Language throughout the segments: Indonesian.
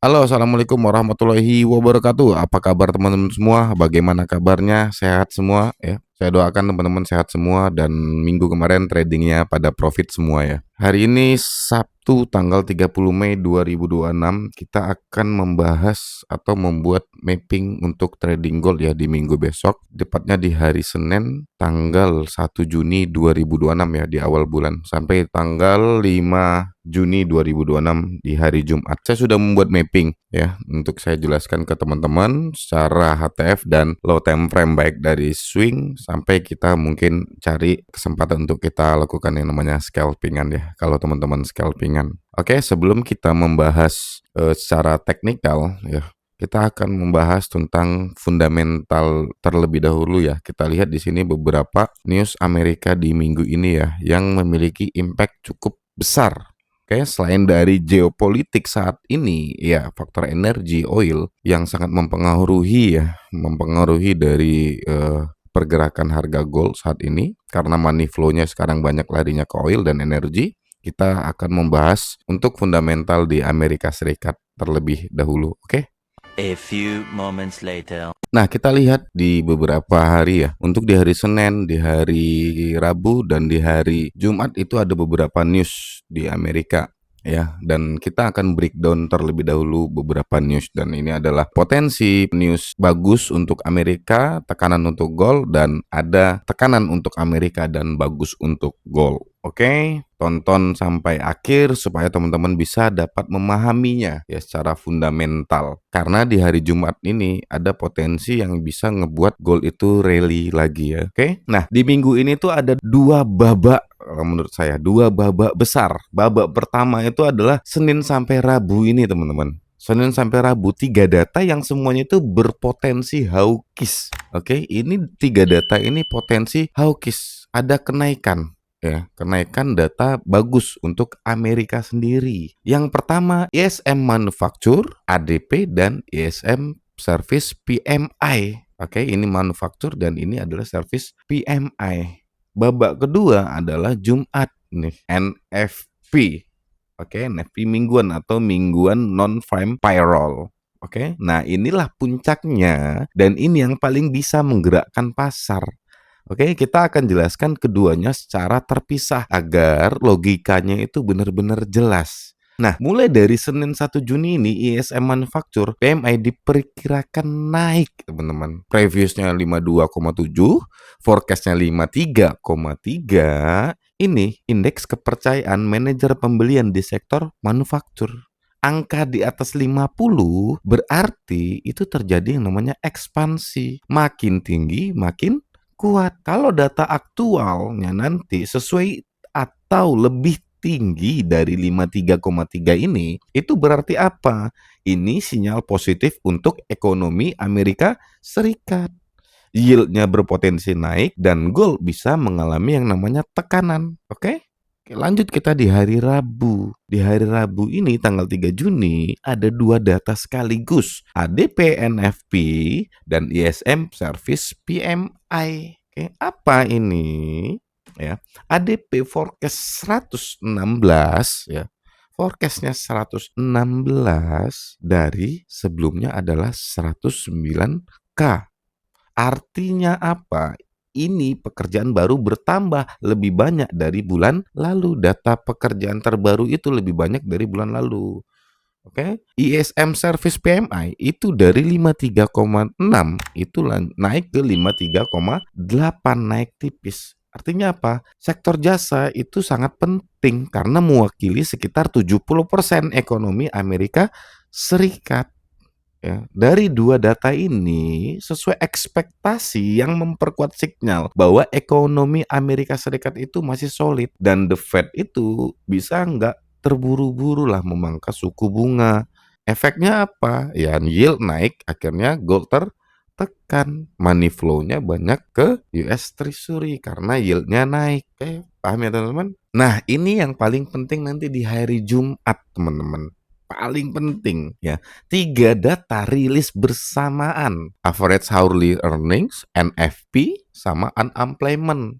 Halo, assalamualaikum warahmatullahi wabarakatuh. Apa kabar teman-teman semua? Bagaimana kabarnya? Sehat semua ya? Saya doakan teman-teman sehat semua dan minggu kemarin tradingnya pada profit semua ya. Hari ini Sabtu tanggal 30 Mei 2026 kita akan membahas atau membuat mapping untuk trading gold ya di minggu besok. Tepatnya di hari Senin tanggal 1 Juni 2026 ya di awal bulan sampai tanggal 5 Juni 2026 di hari Jumat. Saya sudah membuat mapping ya untuk saya jelaskan ke teman-teman secara HTF dan low time frame baik dari swing sampai kita mungkin cari kesempatan untuk kita lakukan yang namanya scalpingan ya kalau teman-teman scalpingan. Oke, sebelum kita membahas secara teknikal ya, kita akan membahas tentang fundamental terlebih dahulu ya. Kita lihat di sini beberapa news Amerika di minggu ini ya yang memiliki impact cukup besar. Oke, selain dari geopolitik saat ini, ya faktor energi oil yang sangat mempengaruhi dari pergerakan harga gold saat ini karena money flow-nya sekarang banyak larinya ke oil dan energi. Kita akan membahas untuk fundamental di Amerika Serikat terlebih dahulu, oke? A few moments later. Nah, kita lihat di beberapa hari ya. Untuk di hari Senin, di hari Rabu, dan di hari Jumat itu ada beberapa news di Amerika ya. Dan kita akan breakdown terlebih dahulu beberapa news. Dan ini adalah potensi news bagus untuk Amerika, tekanan untuk gold, dan ada tekanan untuk Amerika dan bagus untuk gold. Oke, tonton sampai akhir supaya teman-teman bisa dapat memahaminya ya secara fundamental. Karena di hari Jumat ini ada potensi yang bisa ngebuat gold itu rally lagi ya. Oke, nah di minggu ini tuh ada dua babak menurut saya, dua babak besar. Babak pertama itu adalah Senin sampai Rabu ini teman-teman. Senin sampai Rabu, 3 data yang semuanya itu berpotensi hawkish. Oke, ini 3 data ini potensi hawkish. Ada kenaikan. Ya, kenaikan data bagus untuk Amerika sendiri. Yang pertama, ISM Manufacture, ADP, dan ISM Service PMI. Oke, ini manufaktur dan ini adalah service PMI. Babak kedua adalah Jumat nih, NFP. Oke, NFP mingguan atau mingguan non-farm payroll. Oke, nah inilah puncaknya dan ini yang paling bisa menggerakkan pasar. Oke, kita akan jelaskan keduanya secara terpisah agar logikanya itu benar-benar jelas. Nah, mulai dari Senin 1 Juni ini ISM Manufacture PMI diperkirakan naik, teman-teman. Previousnya 52,7, forecastnya 53,3. Ini indeks kepercayaan manajer pembelian di sektor manufaktur. Angka di atas 50 berarti itu terjadi yang namanya ekspansi. Makin tinggi, makin kuat. Kalau data aktualnya nanti sesuai atau lebih tinggi dari 53,3 ini, itu berarti apa? Ini sinyal positif untuk ekonomi Amerika Serikat. Yieldnya berpotensi naik dan gold bisa mengalami yang namanya tekanan. Oke? Oke, lanjut kita di hari Rabu. Di hari Rabu ini tanggal 3 Juni ada 2 data sekaligus. ADP NFP dan ISM Service PMI. Oke, apa ini? Ya, ADP forecast 116 ya. Forecastnya 116 dari sebelumnya adalah 109K. Artinya apa? Ini pekerjaan baru bertambah lebih banyak dari bulan lalu. Data pekerjaan terbaru itu lebih banyak dari bulan lalu. Oke, ISM Service PMI itu dari 53,6 itu naik ke 53,8, naik tipis. Artinya apa? Sektor jasa itu sangat penting karena mewakili sekitar 70% ekonomi Amerika Serikat. Ya, dari 2 data ini sesuai ekspektasi yang memperkuat sinyal bahwa ekonomi Amerika Serikat itu masih solid dan The Fed itu bisa nggak terburu-buru lah memangkas suku bunga. Efeknya apa? Ya yield naik, akhirnya gold tertekan. Money flow-nya banyak ke US Treasury karena yield-nya naik. Paham ya teman-teman? Nah ini yang paling penting nanti di hari Jumat teman-teman. Paling penting ya, 3 data rilis bersamaan, average hourly earnings, NFP, sama unemployment.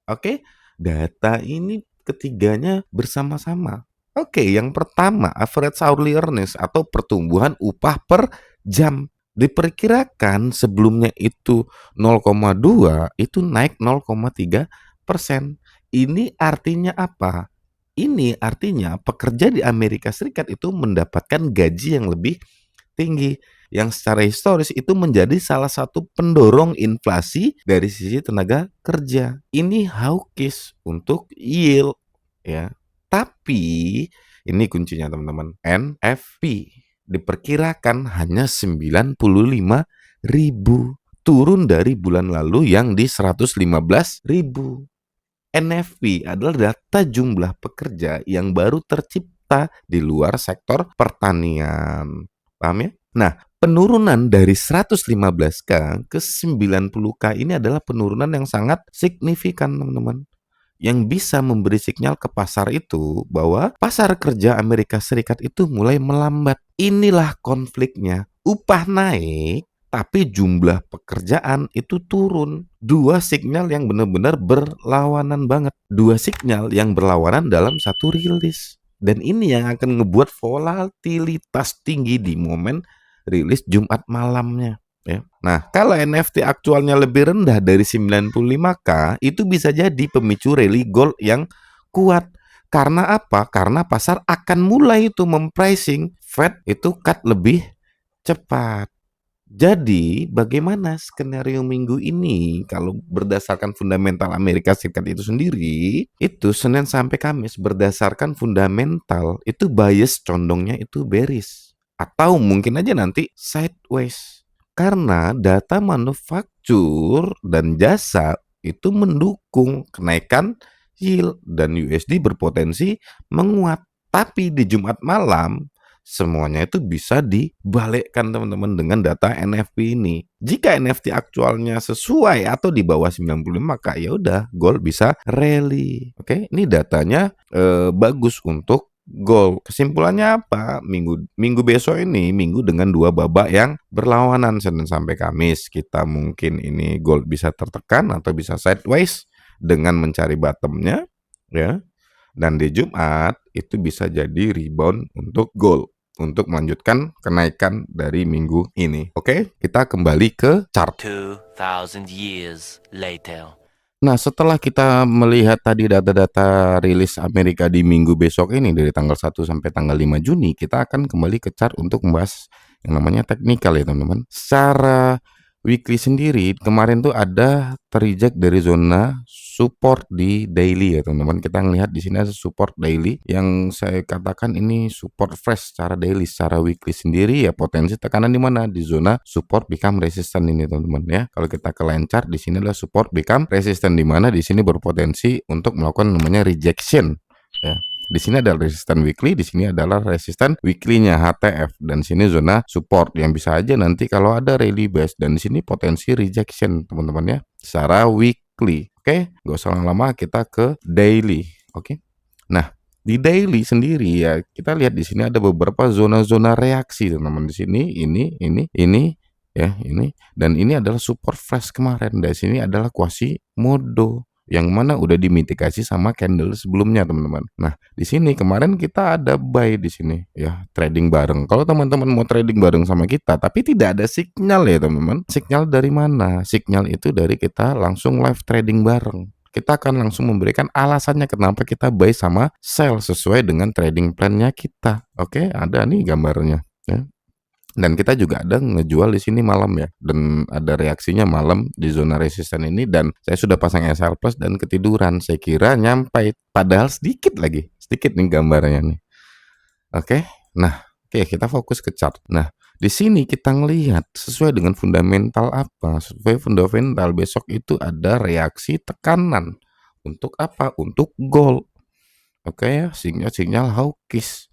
Oke, data ini ketiganya bersama-sama. Oke, yang pertama average hourly earnings atau pertumbuhan upah per jam. Diperkirakan sebelumnya itu 0,2, itu naik 0,3%. Ini artinya apa? Ini artinya pekerja di Amerika Serikat itu mendapatkan gaji yang lebih tinggi, yang secara historis itu menjadi salah satu pendorong inflasi dari sisi tenaga kerja. Ini hawkish untuk yield, ya. Tapi ini kuncinya teman-teman. NFP diperkirakan hanya 95.000, turun dari bulan lalu yang di 115.000. NFP adalah data jumlah pekerja yang baru tercipta di luar sektor pertanian. Paham ya? Nah, penurunan dari 115K ke 90K ini adalah penurunan yang sangat signifikan, teman-teman. Yang bisa memberi sinyal ke pasar itu bahwa pasar kerja Amerika Serikat itu mulai melambat. Inilah konfliknya. Upah naik, tapi jumlah pekerjaan itu turun. Dua sinyal yang benar-benar berlawanan banget. Dua sinyal yang berlawanan dalam satu rilis. Dan ini yang akan ngebuat volatilitas tinggi di momen rilis Jumat malamnya. Ya. Nah, kalau NFT aktualnya lebih rendah dari 95K, itu bisa jadi pemicu rally gold yang kuat. Karena apa? Karena pasar akan mulai itu mempricing Fed itu cut lebih cepat. Jadi, bagaimana skenario minggu ini kalau berdasarkan fundamental Amerika Serikat itu sendiri, itu Senin sampai Kamis berdasarkan fundamental itu bias condongnya itu bearish. Atau mungkin aja nanti sideways. Karena data manufaktur dan jasa itu mendukung kenaikan yield dan USD berpotensi menguat. Tapi di Jumat malam semuanya itu bisa dibalikkan teman-teman dengan data NFP ini. Jika NFT aktualnya sesuai atau di bawah 95, maka ya udah gold bisa rally. Oke, ini datanya bagus untuk gold. Kesimpulannya apa? Minggu besok ini minggu dengan dua babak yang berlawanan Senin sampai Kamis. Kita mungkin ini gold bisa tertekan atau bisa sideways dengan mencari bottomnya, ya. Dan di Jumat itu bisa jadi rebound untuk gold untuk melanjutkan kenaikan dari minggu ini. Oke, kita kembali ke chart. 2,000 years later. Nah, setelah kita melihat tadi data-data rilis Amerika di minggu besok ini dari tanggal 1 sampai tanggal 5 Juni, kita akan kembali ke chart untuk membahas yang namanya teknikal ya teman-teman. Secara weekly sendiri, kemarin tuh ada terreject dari zona support di daily ya teman-teman. Kita ngelihat di sini ada support daily yang saya katakan ini support fresh secara daily. Secara weekly sendiri ya potensi tekanan di mana? Di zona support become resistant ini teman-teman ya. Kalau kita ke line chart di sini adalah support become resistant di mana di sini berpotensi untuk melakukan namanya rejection ya. Di sini adalah resistant weekly, di sini adalah resistant weekly-nya HTF dan sini zona support yang bisa aja nanti kalau ada rally base dan di sini potensi rejection teman-teman ya secara weekly. Oke, gak usah lama-lama kita ke daily. Oke. Nah, di daily sendiri ya kita lihat di sini ada beberapa zona-zona reaksi teman-teman. Di sini ini ya, ini dan ini adalah support fresh kemarin. Dari sini adalah Quasimodo yang mana udah dimitigasi sama candle sebelumnya teman-teman. Nah, di sini kemarin kita ada buy di sini ya, trading bareng. Kalau teman-teman mau trading bareng sama kita tapi tidak ada sinyal ya teman-teman. Sinyal dari mana? Sinyal itu dari kita langsung live trading bareng. Kita akan langsung memberikan alasannya kenapa kita buy sama sell sesuai dengan trading plan-nya kita. Oke, ada nih gambarnya ya. Dan kita juga ada ngejual di sini malam ya, dan ada reaksinya malam di zona resisten ini dan saya sudah pasang SL plus dan ketiduran. Saya kira nyampe, padahal sedikit nih gambarnya nih. Oke, nah kita fokus ke chart. Nah, di sini kita ngelihat sesuai dengan fundamental apa? Sesuai fundamental besok itu ada reaksi tekanan untuk apa? Untuk gold. Oke ya, sinyal hawkish.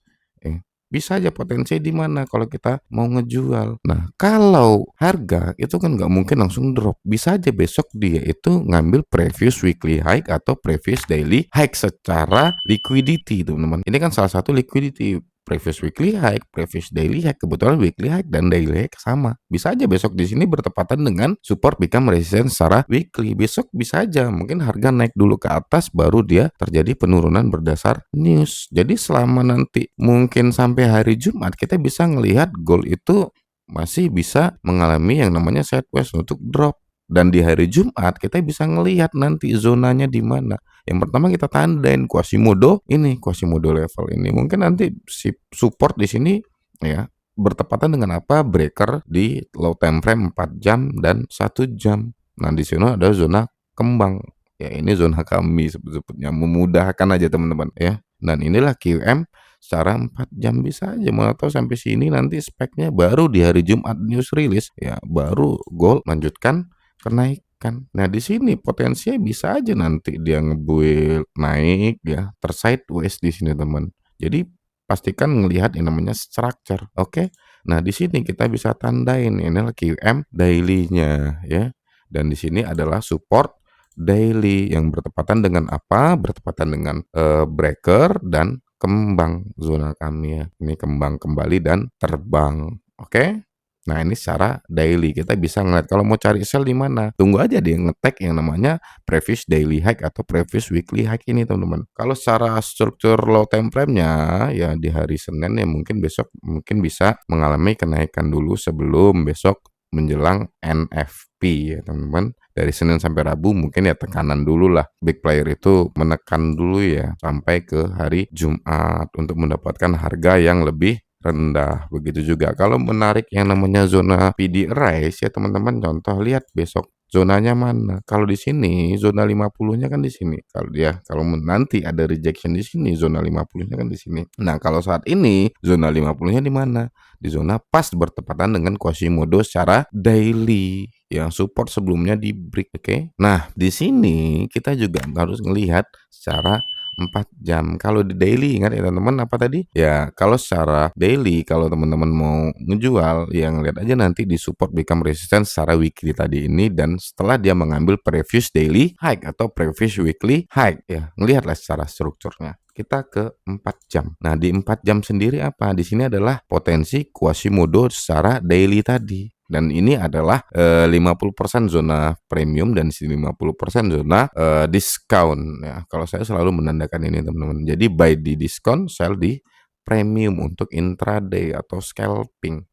Bisa aja potensi di mana kalau kita mau ngejual. Nah, kalau harga itu kan nggak mungkin langsung drop. Bisa aja besok dia itu ngambil previous weekly high atau previous daily high secara liquidity, teman-teman. Ini kan salah satu liquidity. previous weekly high, previous daily high. Kebetulan weekly high dan daily high sama. Bisa aja besok di sini bertepatan dengan support become resistance secara weekly. Besok bisa aja mungkin harga naik dulu ke atas baru dia terjadi penurunan berdasar news. Jadi selama nanti mungkin sampai hari Jumat kita bisa ngelihat gold itu masih bisa mengalami yang namanya sideways untuk drop. Dan di hari Jumat kita bisa ngelihat nanti zonanya di mana. Yang pertama kita tandain Quasimodo level ini. Mungkin nanti si support di sini ya bertepatan dengan apa? Breaker di low time frame 4 jam dan 1 jam. Nah, di sini ada zona kembang. Ya, ini zona kami sebetulnya memudahkan aja teman-teman ya. Dan inilah QM secara 4 jam bisa aja mau tahu sampai sini nanti speknya baru di hari Jumat news release ya baru gold lanjutkan kenaikan. Nah, di sini potensinya bisa aja nanti dia ngebuild naik ya, tersideways di sini teman. Jadi pastikan ngelihat yang namanya structure. Oke. Nah, di sini kita bisa tandain ini QM daily-nya ya. Dan di sini adalah support daily yang bertepatan dengan apa? Bertepatan dengan breaker dan kembang zona kami ya. Ini kembang kembali dan terbang. Oke? Nah, ini secara daily kita bisa ngeliat kalau mau cari sell di mana. Tunggu aja dia ngetek yang namanya previous daily high atau previous weekly high ini, teman-teman. Kalau secara struktur low time frame-nya ya di hari Senin ya mungkin besok mungkin bisa mengalami kenaikan dulu sebelum besok menjelang NFP ya, teman-teman. Dari Senin sampai Rabu mungkin ya tekanan dulu lah. Big player itu menekan dulu ya sampai ke hari Jumat untuk mendapatkan harga yang lebih rendah. Begitu juga kalau menarik yang namanya zona PD Rise ya teman-teman, contoh lihat besok zonanya mana. Kalau di sini zona 50-nya kan di sini. Kalau nanti ada rejection di sini zona 50-nya kan di sini. Nah, kalau saat ini zona 50-nya di mana? Di zona pas bertepatan dengan Quasimodo secara daily yang support sebelumnya di break, oke? Nah, di sini kita juga harus melihat secara 4 jam. Kalau di daily ingat ya teman-teman apa tadi? Ya, kalau secara daily kalau teman-teman mau ngejual yang lihat aja nanti di support become resistance secara weekly tadi ini dan setelah dia mengambil previous daily high atau previous weekly high ya. Ngelihatlah secara strukturnya. Kita ke 4 jam. Nah, di 4 jam sendiri apa? Di sini adalah potensi Quasimodo secara daily tadi. Dan ini adalah 50% zona premium dan 50% zona diskon ya. Kalau saya selalu menandakan ini teman-teman. Jadi buy di diskon, sell di premium untuk intraday atau scalping.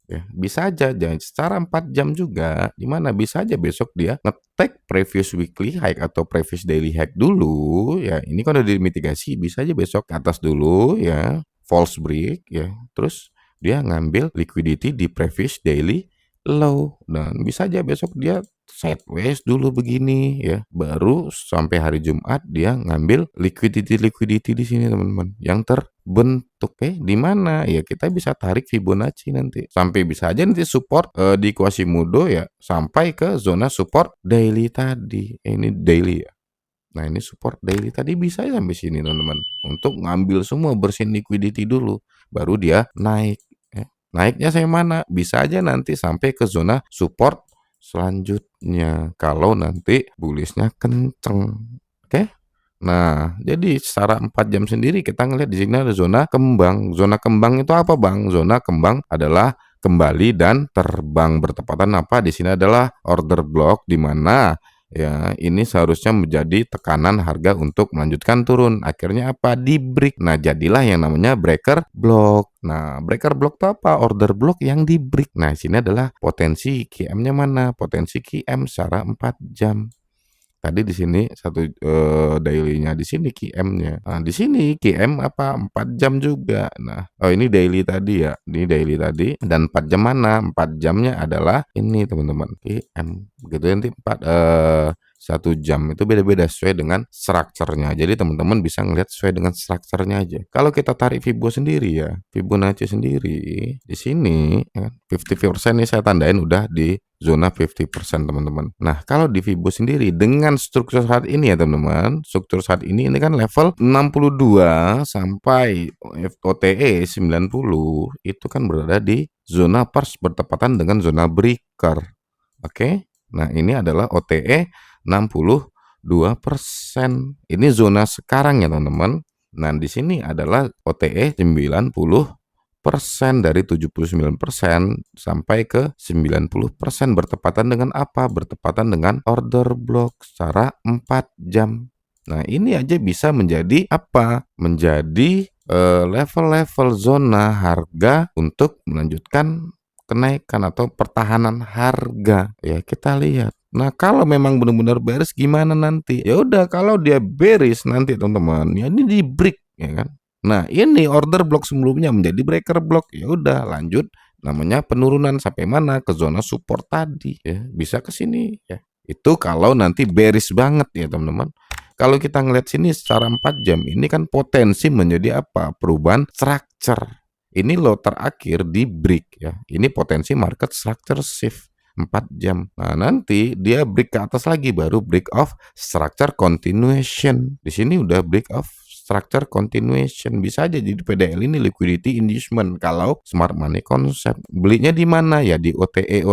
Ya, bisa aja jangan secara 4 jam juga. Dimana bisa aja besok dia ngetek previous weekly high atau previous daily high dulu ya. Ini kan udah dimitigasi, bisa aja besok ke atas dulu ya. False break ya. Terus dia ngambil liquidity di previous daily low dan bisa aja besok dia sideways dulu begini ya baru sampai hari Jumat dia ngambil liquidity di sini teman-teman yang terbentuk di mana ya kita bisa tarik Fibonacci nanti sampai bisa aja nanti support di Quasimodo ya sampai ke zona support daily tadi ini daily ya. Nah, ini support daily tadi bisa ya sampai sini teman-teman untuk ngambil semua bersihin liquidity dulu baru dia naik. Naiknya saya mana? Bisa aja nanti sampai ke zona support selanjutnya kalau nanti bullishnya kenceng. Oke? Nah, jadi secara 4 jam sendiri kita ngelihat di sini ada zona kembang. Zona kembang itu apa, Bang? Zona kembang adalah kembali dan terbang bertepatan apa? Di sini adalah order block di mana ya ini seharusnya menjadi tekanan harga untuk melanjutkan turun. Akhirnya apa? Di break. Nah, jadilah yang namanya breaker block. Nah, breaker block itu apa? Order block yang di break. Nah, sini adalah potensi QM-nya mana? Potensi QM secara 4 jam. Tadi di sini satu daily-nya di sini QM-nya. Nah, di sini QM apa? 4 jam juga. Nah, ini daily tadi ya. Ini daily tadi dan 4 jam mana? 4 jamnya adalah ini teman-teman. QM. Gitu nanti 1 jam itu beda-beda sesuai dengan strukturnya. Jadi teman-teman bisa ngelihat sesuai dengan strukturnya aja. Kalau kita tarik Fibo sendiri ya, Fibonacci sendiri di sini ya, 50% nih saya tandain udah di zona 50% teman-teman. Nah, kalau di Fibo sendiri dengan struktur saat ini ya teman-teman, struktur saat ini kan level 62 sampai OTE 90 itu kan berada di zona pars bertepatan dengan zona breaker. Oke. Nah, ini adalah OTE 62%. Ini zona sekarang ya teman-teman. Nah, di sini adalah OTE 90% dari 79% sampai ke 90% bertepatan dengan apa? Bertepatan dengan order block secara 4 jam. Nah, ini aja bisa menjadi apa? Menjadi level-level zona harga untuk melanjutkan kenaikan atau pertahanan harga. Ya, kita lihat. Nah, kalau memang benar-benar bearish gimana nanti? Ya udah, kalau dia bearish nanti teman-teman, ya ini di break ya kan. Nah, ini order block sebelumnya menjadi breaker block. Ya udah, lanjut namanya penurunan sampai mana? Ke zona support tadi ya. Bisa ke sini ya. Itu kalau nanti bearish banget ya, teman-teman. Kalau kita ngeliat sini secara 4 jam, ini kan potensi menjadi apa? Perubahan structure. Ini low terakhir di break ya. Ini potensi market structure shift 4 jam. Nah, nanti dia break ke atas lagi baru break of structure continuation. Di sini udah break of structure continuation. Bisa aja jadi PDL ini liquidity inducement kalau smart money concept. Belinya di mana ya? Di OTE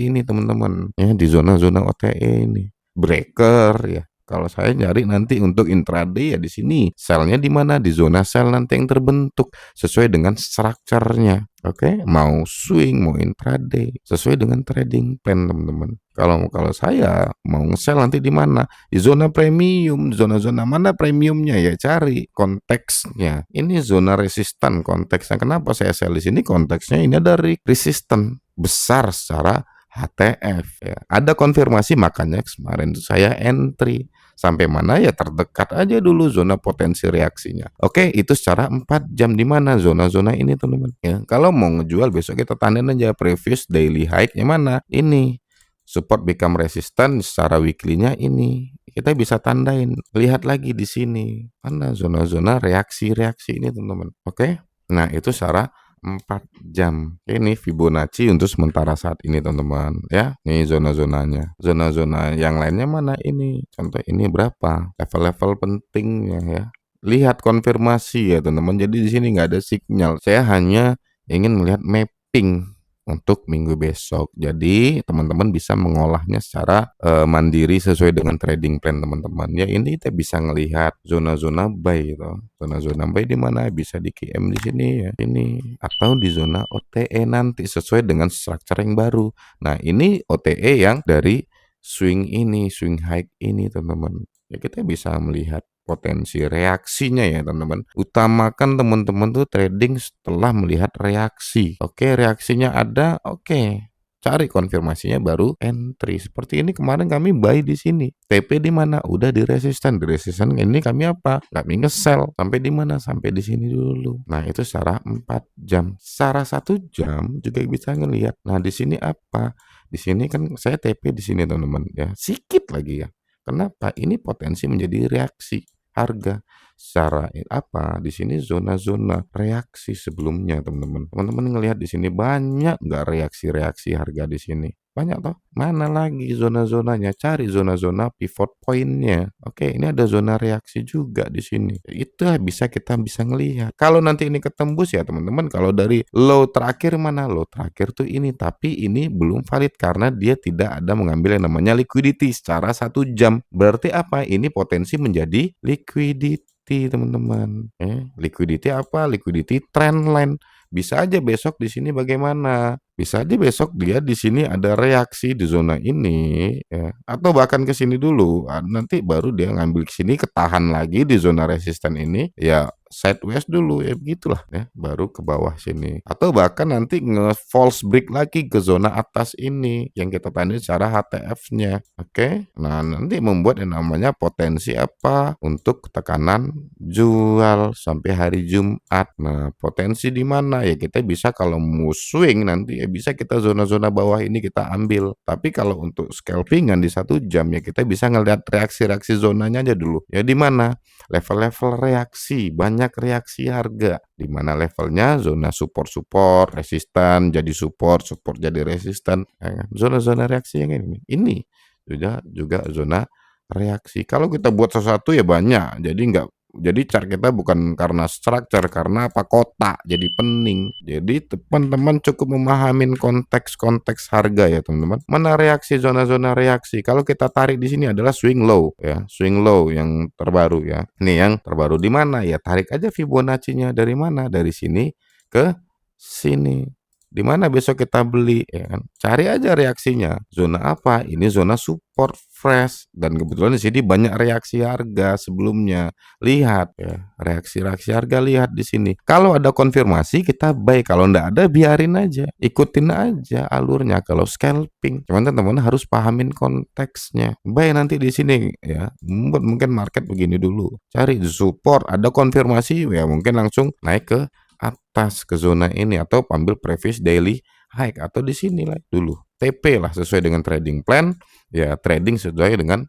ini teman-teman. Ya, di zona-zona OTE ini. Breaker ya. Kalau saya nyari nanti untuk intraday ya di sini. Sell-nya di mana? Di zona sell nanti yang terbentuk sesuai dengan structure-nya. Oke, mau swing, mau intraday, sesuai dengan trading plan teman-teman. Kalau saya mau nge-sell nanti di mana? Di zona premium, zona-zona mana premiumnya ya cari konteksnya. Ini zona resistan konteksnya. Kenapa saya sell di sini? Konteksnya ini ada resistan besar secara HTF ya. Ada konfirmasi makanya kemarin saya entry. Sampai mana ya terdekat aja dulu zona potensi reaksinya. Oke, itu secara 4 jam di mana zona-zona ini teman-teman ya. Kalau mau ngejual besok kita tandain aja previous daily high-nya mana? Ini. Support become resistant secara weekly-nya ini. Kita bisa tandain. Lihat lagi di sini. Mana zona-zona reaksi-reaksi ini teman-teman. Oke? Nah, itu secara 4 jam. Ini Fibonacci untuk sementara saat ini teman-teman ya. Ini zona-zonanya. Zona-zona yang lainnya mana ini? Contoh ini berapa? Level-level pentingnya ya. Lihat konfirmasi ya teman-teman. Jadi di sini nggak ada sinyal. Saya hanya ingin melihat mapping untuk minggu besok. Jadi teman-teman bisa mengolahnya secara mandiri sesuai dengan trading plan teman-teman. Ya ini kita bisa ngelihat zona-zona buy gitu. Zona-zona buy di mana? Bisa di KM di sini ya. Ini atau di zona OTE nanti sesuai dengan structure yang baru. Nah, ini OTE yang dari swing ini, swing high ini teman-teman. Ya kita bisa melihat potensi reaksinya ya teman-teman. Utamakan teman-teman tuh trading setelah melihat reaksi. Oke, reaksinya ada, oke. Cari konfirmasinya baru entry. Seperti ini kemarin kami buy di sini. TP di mana? Udah di resisten. Di resisten ini kami apa? Kami nge-sell. Sampai di mana? Sampai di sini dulu. Nah, itu secara 4 jam. Secara 1 jam juga bisa ngelihat. Nah, di sini apa? Di sini kan saya TP di sini teman-teman ya. Sikit lagi ya. Kenapa? Ini potensi menjadi reaksi harga secara apa di sini zona-zona reaksi sebelumnya teman-teman. Teman-teman ngelihat di sini banyak nggak reaksi-reaksi harga di sini? Banyak toh? Mana lagi zona-zonanya? Cari zona-zona pivot point-nya. Oke, ini ada zona reaksi juga di sini. Itu kita bisa ngelihat. Kalau nanti ini ketembus ya teman-teman, kalau dari low terakhir mana? Low terakhir tuh ini, tapi ini belum valid karena dia tidak ada mengambil yang namanya liquidity secara 1 jam. Berarti apa? Ini potensi menjadi liquidity teman-teman. Liquidity apa? Liquidity trend line. Bisa aja besok di sini bagaimana? Bisa aja besok dia di sini ada reaksi di zona ini ya. Atau bahkan ke sini dulu. Nanti baru dia ngambil ke sini ketahan lagi di zona resisten ini ya sideways dulu ya begitulah ya baru ke bawah sini. Atau bahkan nanti nge-false break lagi ke zona atas ini yang kita tandai secara HTF-nya. Oke. Nah, nanti membuat yang namanya potensi apa untuk tekanan jual sampai hari Jumat. Nah, potensi di mana? Ya kita bisa kalau mau swing nanti ya bisa kita zona-zona bawah ini kita ambil. Tapi kalau untuk scalpingan di 1 jam ya kita bisa ngelihat reaksi-reaksi zonanya aja dulu. Ya di mana? Level-level reaksi, banyak reaksi harga. Di mana levelnya zona support resistan jadi support jadi resistan. Ya kan? Zona-zona reaksi yang ini. Ini juga zona reaksi. Kalau kita buat sesuatu ya banyak. Jadi nggak Jadi chart kita bukan karena structure, karena apa, kotak, jadi pening. Jadi teman-teman cukup memahamin konteks-konteks harga ya teman-teman. Mana reaksi, zona-zona reaksi. Kalau kita tarik di sini adalah swing low ya, swing low yang terbaru ya. Ini yang terbaru di mana ya, tarik aja Fibonacci-nya dari mana? Dari sini ke sini. Di mana besok kita beli ya kan? Cari aja reaksinya. Zona apa? Ini zona support fresh dan kebetulan di sini banyak reaksi harga sebelumnya. Lihat ya, reaksi-reaksi harga lihat di sini. Kalau ada konfirmasi kita buy, kalau ndak ada biarin aja. Ikutin aja alurnya kalau scalping. Cuman teman-teman harus pahamin konteksnya. Buy nanti di sini ya. Mungkin market begini dulu. Cari support, ada konfirmasi ya mungkin langsung naik ke atas ke zona ini atau ambil previous daily high atau di sini lah dulu TP lah sesuai dengan trading plan ya, trading sesuai dengan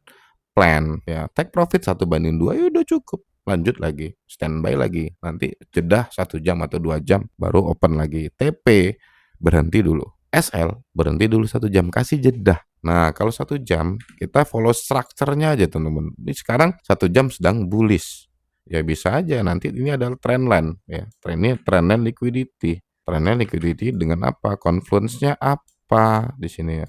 plan ya, take profit 1/2 ya udah cukup, lanjut lagi standby lagi, nanti jeda 1 jam atau 2 jam baru open lagi. TP berhenti dulu, SL berhenti dulu 1 jam, kasih jeda. Nah kalau 1 jam kita follow structure-nya aja teman-teman. Ini sekarang 1 jam sedang bullish ya, bisa aja nanti ini adalah trendline ya, trendline liquidity. Trendline liquidity dengan apa? Confluence-nya apa di sini ya?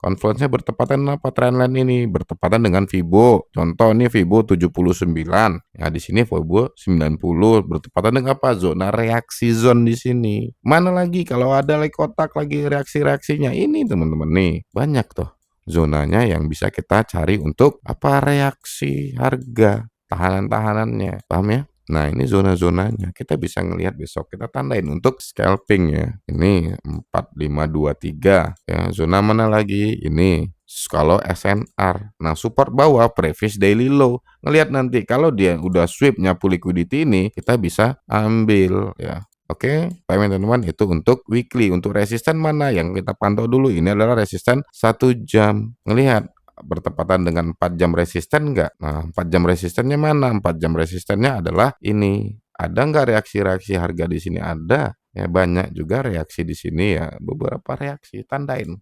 Confluence-nya bertepatan apa trendline ini? Bertepatan dengan Fibo. Contoh ini Fibo 79. Ya di sini Fibo 90 bertepatan dengan apa? Zona reaksi zone di sini. Mana lagi kalau ada lagi kotak lagi reaksi-reaksinya ini teman-teman nih. Banyak tuh zonanya yang bisa kita cari untuk apa? Reaksi harga. Tahanan-tahanannya, paham ya? Nah ini zona-zonanya, kita bisa ngelihat besok, kita tandain untuk scalping ya. Ini 4523 ya, zona mana lagi? Ini kalau SNR. Nah support bawah previous daily low. Ngelihat nanti kalau dia udah sweep nyapu liquidity ini, kita bisa ambil ya. Oke, teman-teman itu untuk weekly. Untuk resisten mana yang kita pantau dulu? Ini adalah resisten 1 jam. Ngelihat bertepatan dengan 4 jam resisten enggak? Nah, 4 jam resistennya mana? 4 jam resistennya adalah ini. Ada enggak reaksi-reaksi harga di sini? Ada. Ya, banyak juga reaksi di sini ya. Beberapa reaksi, tandain.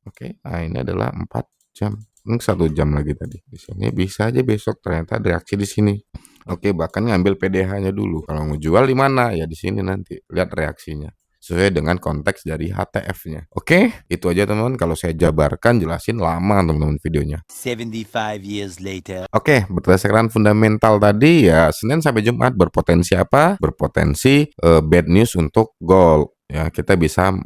Oke, nah ini adalah 4 jam. Ini 1 jam lagi tadi. Di sini bisa aja besok ternyata reaksi di sini. Oke, bahkan ngambil PDH-nya dulu. Kalau mau jual di mana? Ya di sini nanti. Lihat reaksinya sesuai dengan konteks dari HTF-nya. Oke, itu aja teman-teman. Kalau saya jabarkan, jelasin lama teman-teman videonya. 75 years later. Oke, berdasarkan fundamental tadi ya, Senin sampai Jumat berpotensi apa? Berpotensi bad news untuk gold. Ya, kita bisa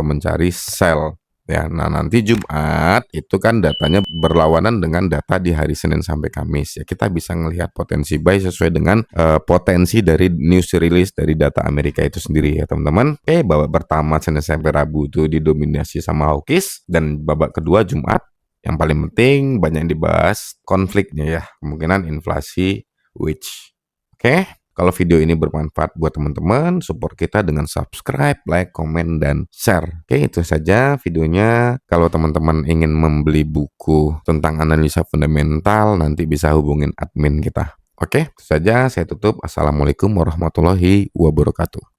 mencari sell. Ya, nah nanti Jumat itu kan datanya berlawanan dengan data di hari Senin sampai Kamis. Ya, kita bisa melihat potensi buy sesuai dengan potensi dari news release dari data Amerika itu sendiri ya teman-teman. Oke, babak pertama Senin sampai Rabu itu didominasi sama hawkish, dan babak kedua Jumat yang paling penting banyak yang dibahas konfliknya ya, kemungkinan inflasi wage. Oke. Kalau video ini bermanfaat buat teman-teman, support kita dengan subscribe, like, komen, dan share. Oke, itu saja videonya. Kalau teman-teman ingin membeli buku tentang analisa fundamental, nanti bisa hubungin admin kita. Oke, itu saja. Saya tutup. Assalamualaikum warahmatullahi wabarakatuh.